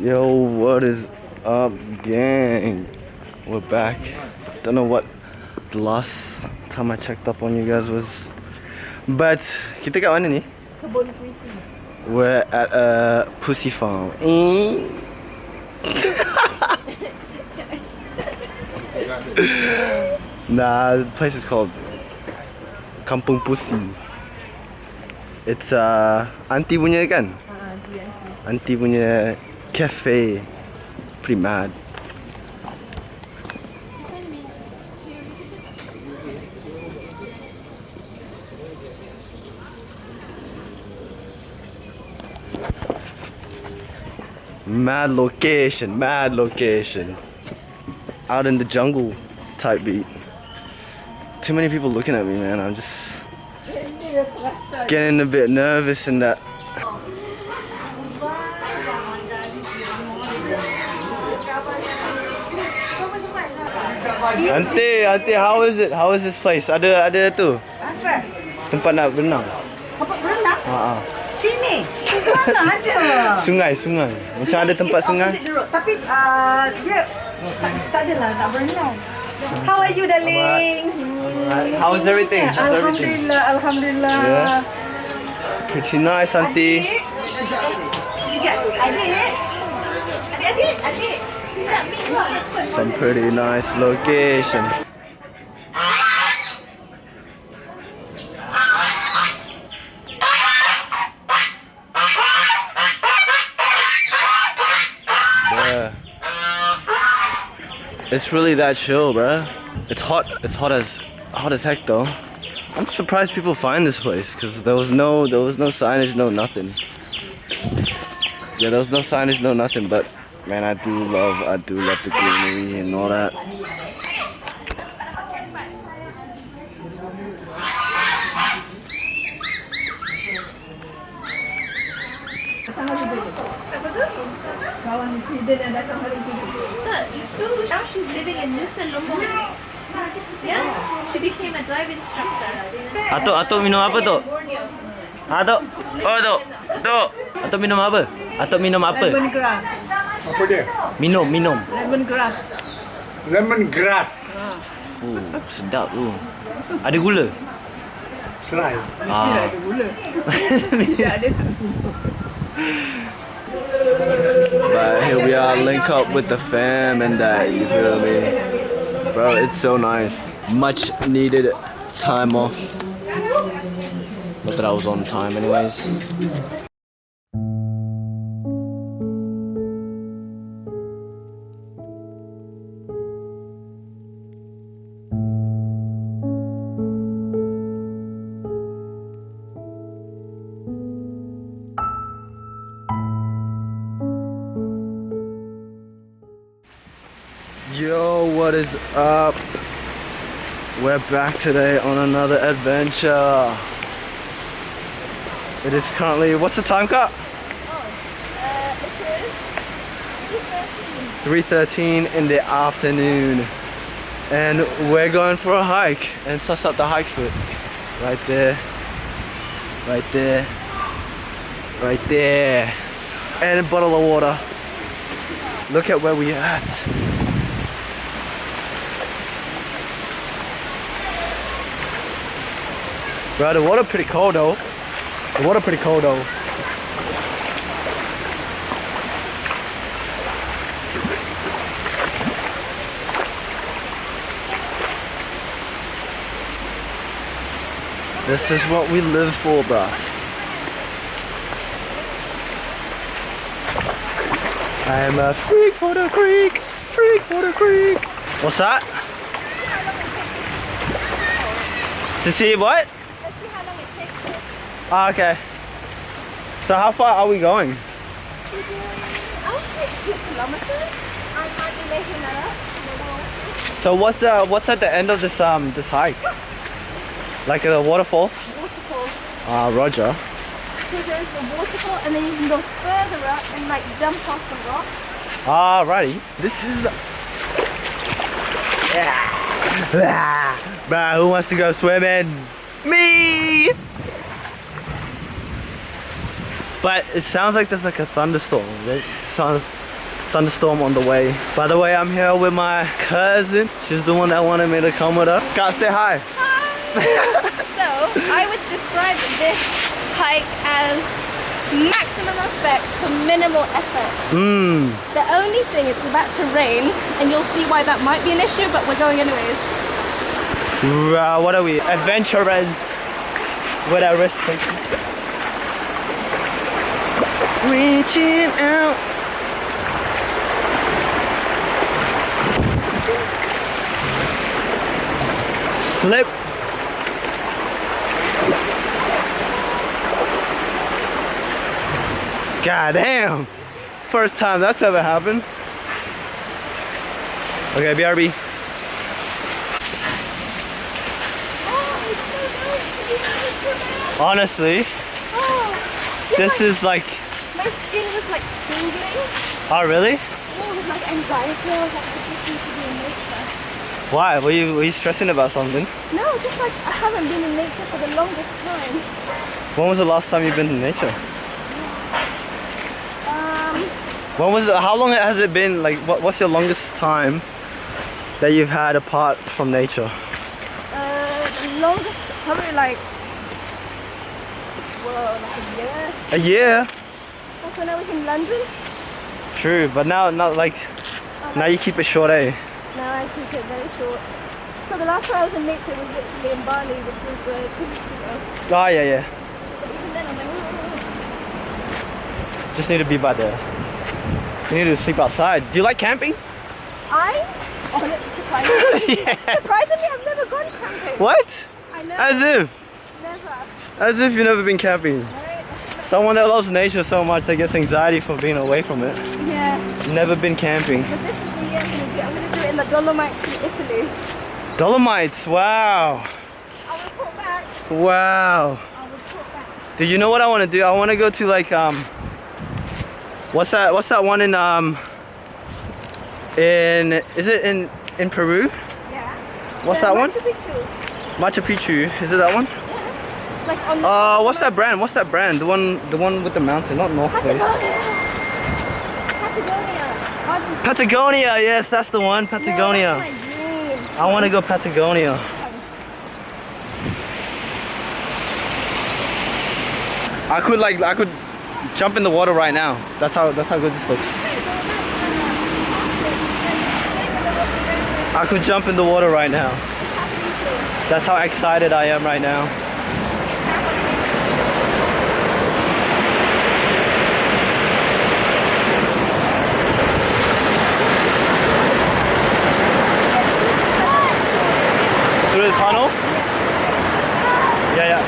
Yo, what is up, gang? We're back. Don't know what the last time I checked up on you guys was, but kita kat mana ni? Kebun puisi. We're at a pussy farm. Nah, the place is called Kampung Pusi. It's auntie punya kan? Auntie punya cafe. Pretty mad. Mad location, mad location. Out in the jungle type beat. Too many people looking at me, man. I'm just getting a bit nervous in that. Auntie, how is it? How is this place? Ada tu Apa? tempat nak berenang. Tempat berenang? Ha. Sini. Mana ada? Sungai. Macam ada tempat sungai. Tapi dia tak adalah nak berenang. How are you, darling? How is everything? How's everything? Alhamdulillah. Yeah. Pretty nice, auntie. Sekejap. Adik. Sekejap. Some pretty nice location. Yeah. It's really that chill, bruh. It's hot. It's hot as heck, though. I'm surprised people find this place because there was no signage, no nothing. Yeah, there was no signage, no nothing. But man, I do love the greenery and all that. Kawan kita dah datang hari ini. Itu now she's living in Nusa Lombok. Yeah, she became a dive instructor. Atuk minum apa tu? Atuk, Atuk minum apa? Atuk minum apa? Lemongrass. Apa dia? Minum. Lemongrass. Lemongrass. Sedap tu. Ada gula? Serai. Ah. Ada gula. Tidak ada. But here we are, link up with the fam and that, you feel me? Bro, it's so nice. Much needed time off. Not that I was on time anyways. Yo, what is up? We're back today on another adventure. It is currently, what's the time, Kat? It is 3:13 in the afternoon. And we're going for a hike and suss up the hike foot. Right there. And a bottle of water. Look at where we're at. Bro, the water pretty cold though. This is what we live for, boss. I'm a freak for the creek. What's that? To see what? Let's see how long it takes. Ah, okay. So how far are we going? I would say 2 kilometers. I might be making that up. So what's at the end of this hike? Like a waterfall? Waterfall. Ah, Roger. So there's the waterfall, and then you can go further up and like jump off the rock. Alrighty. This is. Bah, who wants to go swimming? Me! But it sounds like there's like a thunderstorm. It sounds thunderstorm on the way. By the way, I'm here with my cousin. She's the one that wanted me to come with her. Gotta say hi. So, I would describe this hike as maximum effect for minimal effort. The only thing, it's about to rain, and you'll see why that might be an issue, but we're going anyways. What are we? Adventurers with our wrist taken. Reaching out. Flip. God damn. First time that's ever happened. Okay, BRB. Honestly, this is like. My skin was like tingling. Oh, really? Yeah, with like anxiety. I was like, I just need to be in nature. Why? Were you stressing about something? No, just like I haven't been in nature for the longest time. When was the last time you've been in nature? How long has it been? Like, what's your longest time that you've had apart from nature? The longest, probably like, like a year. A year? Like when I was in London. True, but now you keep it short, eh? Now I keep it very short. So the last time I was in nature was literally in Bali, which was 2 weeks ago. Oh, yeah. But even then I'm like, Just need to be by the. You need to sleep outside. Do you like camping? surprisingly, Yeah. surprisingly, I've never gone camping. What? I know. As if. Never. As if you've never been camping. Right? Someone that loves nature so much that gets anxiety from being away from it. Yeah. Never been camping. But this is the year I'm going to do. I'm going to do it in the Dolomites in Italy. Dolomites, wow. I'll report back. Wow. I'll report back. Do you know what I want to do? I want to go to like what's that one in is it in Peru? Yeah. What's that one? Machu Picchu. Machu Picchu. Is it that one? Yeah. Like on the What's that brand? What's that brand? The one with the mountain, not North Face. Patagonia. Patagonia, yes, that's the one. Patagonia. No, that's my dream. I want to go Patagonia. I could jump in the water right now. That's how good this looks. I could jump in the water right now. That's how excited I am right now. Through the tunnel? Yeah.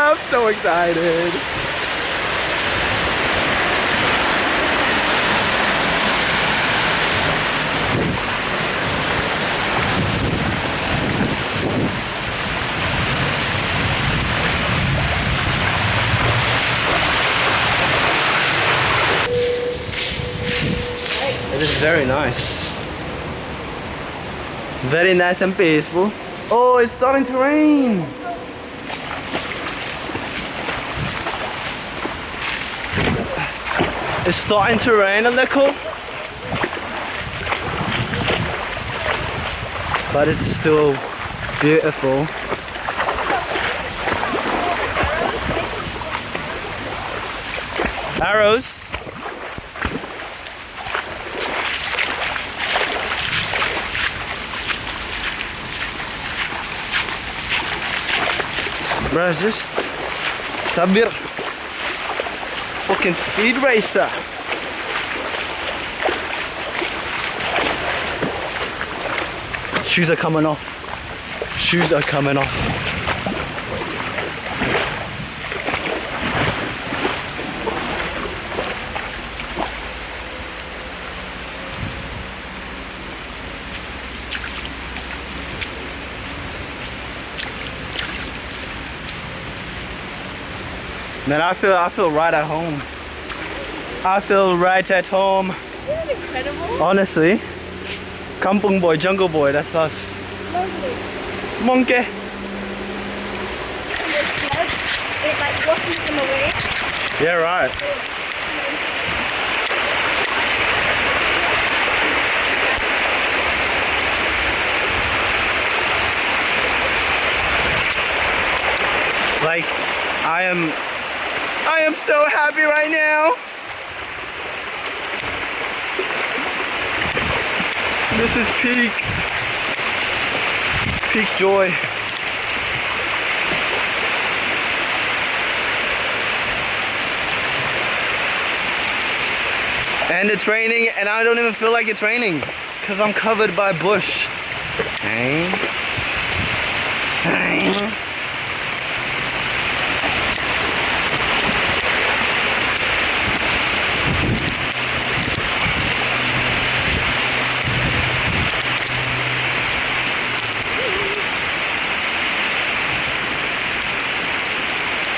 I'm so excited. It is very nice. Very nice and peaceful. Oh, it's starting to rain. It's starting to rain a little, but it's still beautiful. Arrows. Bro, just Sabir. Fucking speed racer. Shoes are coming off. Shoes are coming off. Man, I feel right at home. I feel right at home. Isn't it incredible? Honestly, Kampung boy, jungle boy, that's us. Lovely. Monkey. And this flood, it like washes them away. Yeah, right. Like, I am so happy right now. This is peak joy. And it's raining, and I don't even feel like it's raining because I'm covered by bush. Hey. Hey.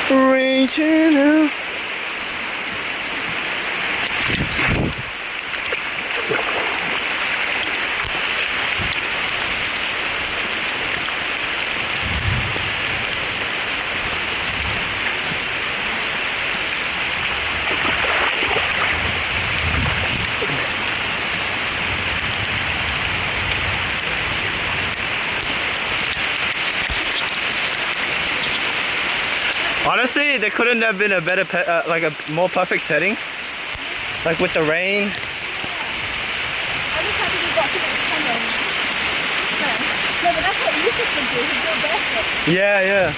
Reaching out. Honestly, there couldn't have been a better, like a more perfect setting. Like with the rain. I just happy we got to the camera. No, but that's what Yusuf would do. He'd go barefoot. Yeah, yeah.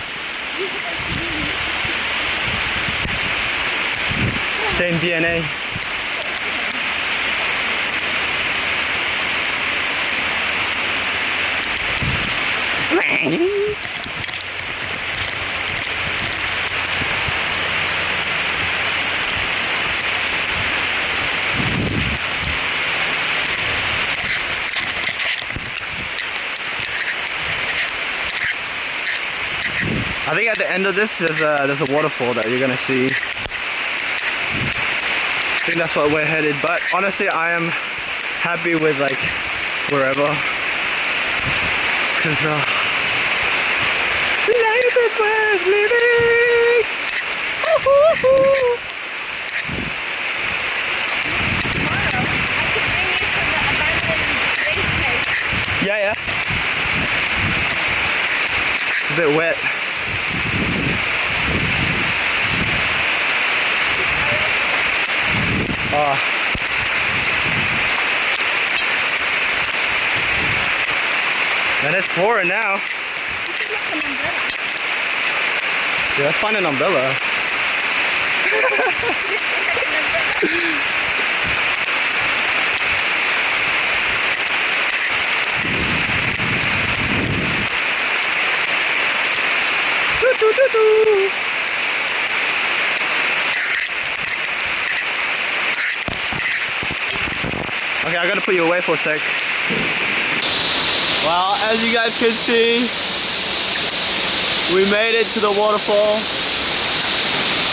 Same DNA. I think at the end of this, there's a waterfall that you're gonna see. I think that's what we're headed. But honestly, I am happy with like wherever, cause life is worth living. Woo-hoo-hoo. Tomorrow, I could bring you to the abandoned race place. Yeah, yeah. It's a bit wet. Oh. And it's pouring now. You should look an umbrella. Yeah, let's find an umbrella. Doo-doo-doo-doo. Okay, I gotta put you away for a sec. Well, as you guys can see, we made it to the waterfall.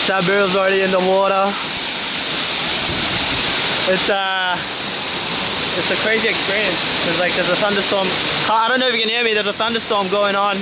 Sabir's already in the water. It's a crazy experience. There's a thunderstorm. I don't know if you can hear me. There's a thunderstorm going on.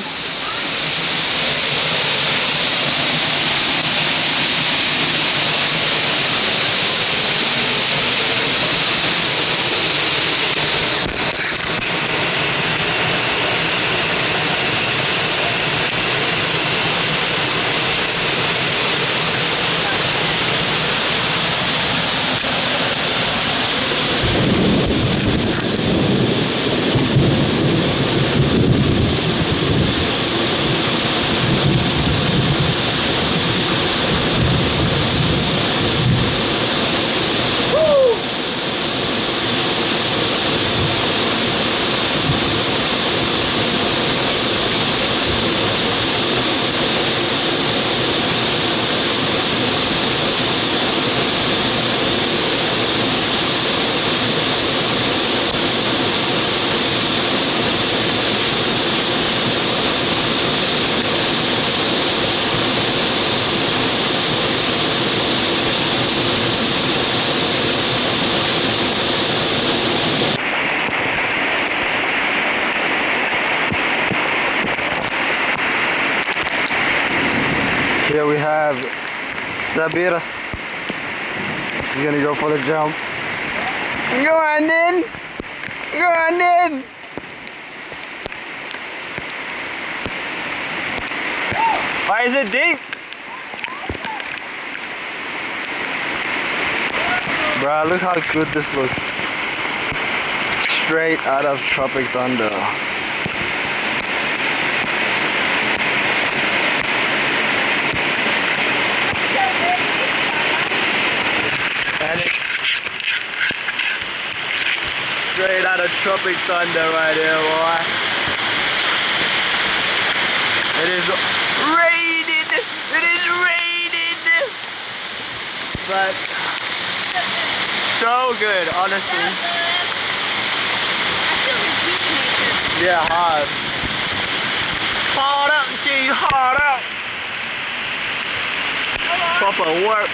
Here we have Sabira. She's gonna go for the jump. Go on in! Go on in! Why is it deep? Bruh, look how good this looks. Straight out of Tropic Thunder. And it's straight out of Tropic Thunder right here, boy. It is raining! It is raining! But so good, honestly. I feel rejuvenated. Yeah, hard. Hard up, G, hard up. Proper work.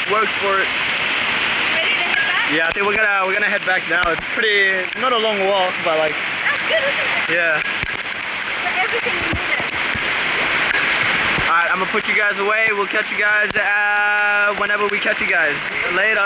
Work for it. Ready to head back? Yeah, I think we're gonna head back now. It's pretty, not a long walk, but like, That's good, isn't it? yeah. For everything we needed. Alright, I'm gonna put you guys away. We'll catch you guys whenever we catch you guys. Later.